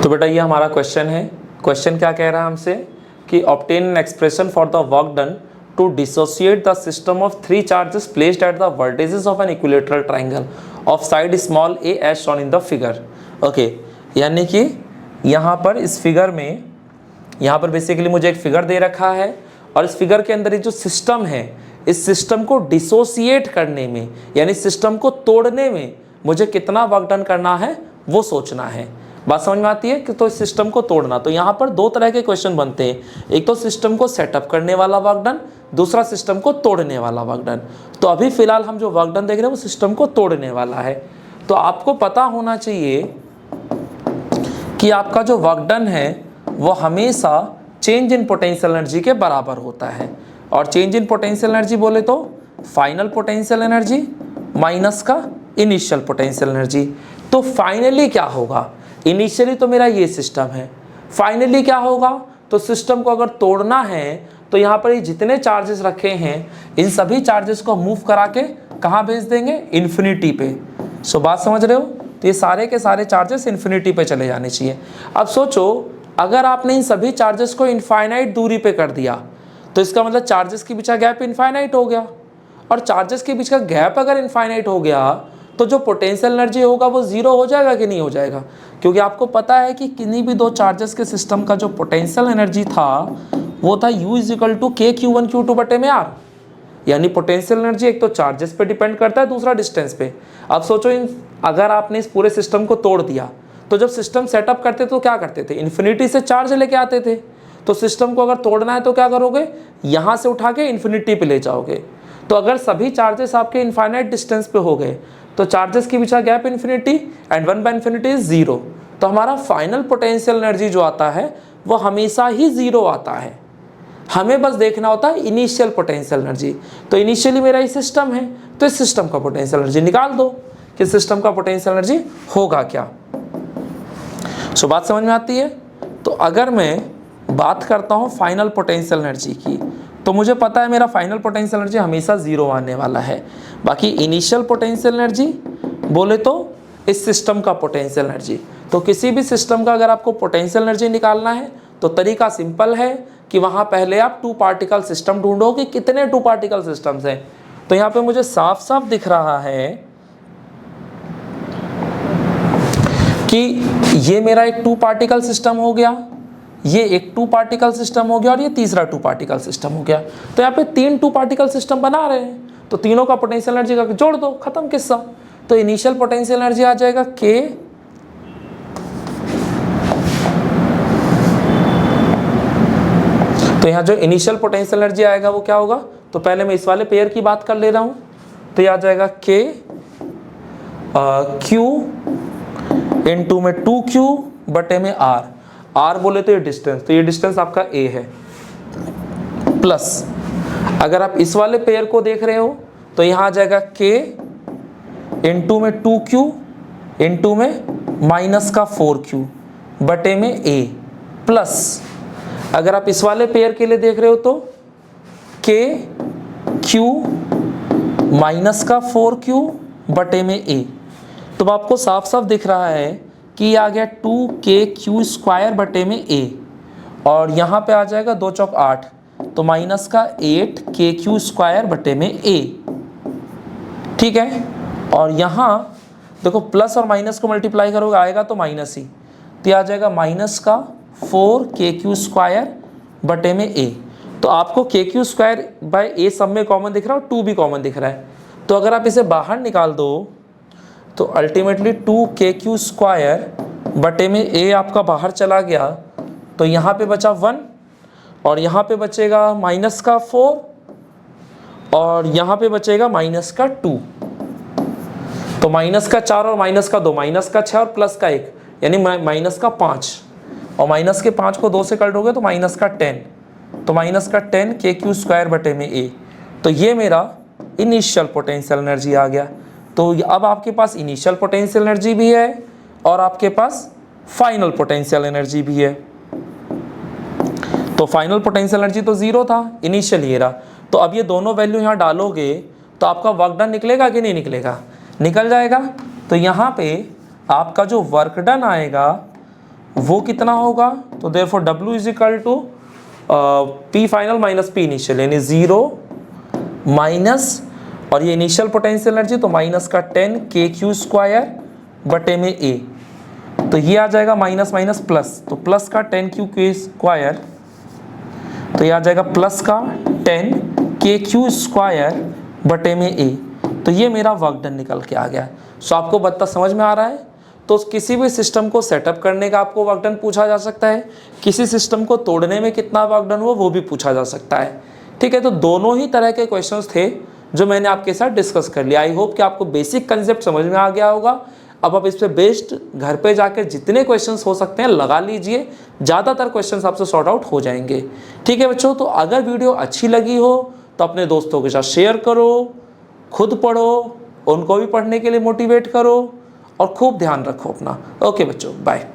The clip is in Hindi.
तो बेटा ये हमारा क्वेश्चन है। क्वेश्चन क्या कह रहा है हमसे कि obtain an expression for the work done to dissociate the system of 3 charges placed at the vertices of an equilateral triangle of side small a as shown in the figure. Okay, यानी कि यहाँ पर इस फिगर में, यहाँ पर बेसिकली मुझे एक फिगर दे रखा है और इस फिगर के अंदर ये जो सिस्टम है, इस सिस्टम को डिसोशिएट करने में यानी सिस्टम को तोड़ने में मुझे कितना वर्क डन करना है वो सोचना है। बात समझ में आती है कि तो इस सिस्टम को तोड़ना, तो यहाँ पर दो तरह के क्वेश्चन बनते हैं, एक तो सिस्टम को सेटअप करने वाला वर्क डन, दूसरा सिस्टम को तोड़ने वाला वर्क डन। तो अभी फिलहाल हम जो वर्क डन देख रहे हैं वो सिस्टम को तोड़ने वाला है। तो आपको पता होना चाहिए कि आपका जो वर्क डन है वो हमेशा चेंज इन पोटेंशियल एनर्जी के बराबर होता है। और चेंज इन पोटेंशियल एनर्जी बोले तो फाइनल पोटेंशियल एनर्जी माइनस का इनिशियल पोटेंशियल एनर्जी। तो फाइनली क्या होगा, इनिशियली तो मेरा ये सिस्टम है, फाइनली क्या होगा, तो सिस्टम को अगर तोड़ना है तो यहाँ पर ये जितने चार्जेस रखे हैं इन सभी चार्जेस को मूव करा के कहाँ भेज देंगे, इन्फिनिटी पे। सो बात समझ रहे हो, तो ये सारे के सारे चार्जेस इन्फिनिटी पे चले जाने चाहिए। अब सोचो अगर आपने इन सभी चार्जेस को इनफाइनाइट दूरी पे कर दिया तो इसका मतलब चार्जेस के बीच का गैप इनफाइनाइट हो गया, और चार्जेस के बीच का गैप अगर इनफाइनाइट हो गया तो जो पोटेंशियल एनर्जी होगा वो जीरो हो जाएगा कि नहीं हो जाएगा, क्योंकि आपको पता है कि किन्हीं भी दो चार्जेस के सिस्टम का जो पोटेंशियल एनर्जी था वो था U = K Q1 Q2 बटे में R। यानी पोटेंशियल एनर्जी एक तो चार्जेस पे डिपेंड करता है, दूसरा डिस्टेंस पे। अब सोचो अगर आपने इस पूरे सिस्टम को तोड़ दिया तो जब सिस्टम सेटअप करते तो क्या करते थे, इन्फिनिटी से चार्ज लेके आते थे। तो सिस्टम को अगर तोड़ना है तो क्या करोगे, यहाँ से उठा के इन्फिनिटी पे ले जाओगे। तो अगर सभी चार्जेस आपके इनफाइनाइट डिस्टेंस पे हो गए तो चार्जेस के बीच का गैप इन्फिनिटी एंड 1/∞ इज 0। तो हमारा फाइनल पोटेंशियल एनर्जी जो आता है वो हमेशा ही 0 आता है। हमें बस देखना होता है इनिशियल पोटेंशियल एनर्जी। तो इनिशियली मेरा ये सिस्टम है तो इस सिस्टम का पोटेंशियल एनर्जी निकाल दो कि सिस्टम का पोटेंशियल एनर्जी होगा क्या। सो बात समझ में आती है। तो अगर मैं बात करता हूँ फाइनल पोटेंशियल एनर्जी की, तो मुझे पता है मेरा फाइनल पोटेंशियल एनर्जी हमेशा 0 आने वाला है। बाकी इनिशियल पोटेंशियल एनर्जी बोले तो इस सिस्टम का पोटेंशियल एनर्जी। तो किसी भी सिस्टम का अगर आपको पोटेंशियल एनर्जी निकालना है तो तरीका सिंपल है कि वहाँ पहले आप 2 पार्टिकल सिस्टम ढूंढो कि कितने 2 पार्टिकल सिस्टम्स हैं। तो यहाँ पे मुझे साफ साफ दिख रहा है कि ये मेरा एक 2 पार्टिकल सिस्टम हो गया, ये एक 2 पार्टिकल सिस्टम हो गया और ये तीसरा 2 पार्टिकल सिस्टम हो गया। तो यहाँ पे 3 2 पार्टिकल सिस्टम बना रहे हैं तो तीनों का पोटेंशियल एनर्जी का जोड़ दो, खत्म किस्सा। तो इनिशियल पोटेंशियल एनर्जी आ जाएगा K तो यहाँ जो इनिशियल पोटेंशियल एनर्जी आएगा वो क्या होगा, तो पहले मैं इस वाले पेयर की बात कर ले रहा हूँ। तो ये आ जाएगा K Q इनटू में 2Q बटे में R। R बोले तो ये डिस्टेंस, तो ये डिस्टेंस आपका A है, प्लस अगर आप इस वाले पेयर को देख रहे हो तो यहाँ आ जाएगा K इनटू में 2Q इनटू में माइनस का 4Q बटे में A, प्लस अगर आप इस वाले पेयर के लिए देख रहे हो तो K Q माइनस का 4Q बटे में A। तो आपको साफ साफ दिख रहा है कि ये आ गया 2KQ² बटे में A, और यहाँ पे आ जाएगा 2 चौक 8 तो माइनस का 8KQ² बटे में A। ठीक है, और यहाँ देखो प्लस और माइनस को मल्टीप्लाई करोगे आएगा तो माइनस ही, तो आ जाएगा माइनस का 4KQ² बटे में A। तो आपको KQ² बाय A सब में कॉमन दिख रहा है और 2 भी कॉमन दिख रहा है। तो अगर आप इसे बाहर निकाल दो तो अल्टीमेटली 2KQ² बटे में A आपका बाहर चला गया, तो यहाँ पे बचा 1 और यहाँ पे बचेगा माइनस का 4 और यहाँ पे बचेगा माइनस का 2। तो माइनस का 4 और माइनस का 2, माइनस का 6 और प्लस का 1 यानी माइनस का 5, और माइनस के 5 को 2 से कट दोगे तो माइनस का 10, तो माइनस का 10 KQ² बटे में A। तो ये मेरा इनिशियल पोटेंशियल एनर्जी आ गया। तो अब आपके पास इनिशियल पोटेंशियल एनर्जी भी है और आपके पास फाइनल पोटेंशियल एनर्जी भी है। तो फाइनल पोटेंशियल एनर्जी तो 0 था, इनिशियल ये रहा। तो अब ये दोनों वैल्यू यहाँ डालोगे तो आपका वर्क डन निकलेगा कि नहीं निकलेगा, निकल जाएगा। तो यहाँ पे आपका जो वर्क डन आएगा वो कितना होगा, तो therefore W is equal to P final minus P initial, यानी 0 माइनस, और ये इनिशियल पोटेंशियल एनर्जी तो माइनस का 10 KQ स्क्वायर बटे में A, तो ये आ जाएगा माइनस माइनस प्लस, तो प्लस का 10QQ स्क्वायर, तो ये आ जाएगा प्लस का 10KQ स्क्वायर बटे में A, तो ये मेरा वर्क डन निकल के आ गया। सो आपको बता समझ में आ रहा है। तो किसी भी सिस्टम को सेटअप करने का आपको वर्क डन पूछा जा सकता है, किसी सिस्टम को तोड़ने में कितना वर्क डन हुआ वो भी पूछा जा सकता है। ठीक है, तो दोनों ही तरह के क्वेश्चंस थे जो मैंने आपके साथ डिस्कस कर लिया। आई होप कि आपको बेसिक कंसेप्ट समझ में आ गया होगा। अब आप इस पे बेस्ड घर पे जाकर जितने क्वेश्चंस हो सकते हैं लगा लीजिए, ज़्यादातर क्वेश्चंस आपसे सॉर्ट आउट हो जाएंगे। ठीक है बच्चों, तो अगर वीडियो अच्छी लगी हो तो अपने दोस्तों के साथ शेयर करो, खुद पढ़ो, उनको भी पढ़ने के लिए मोटिवेट करो और खूब ध्यान रखो अपना। ओके बच्चों, बाय।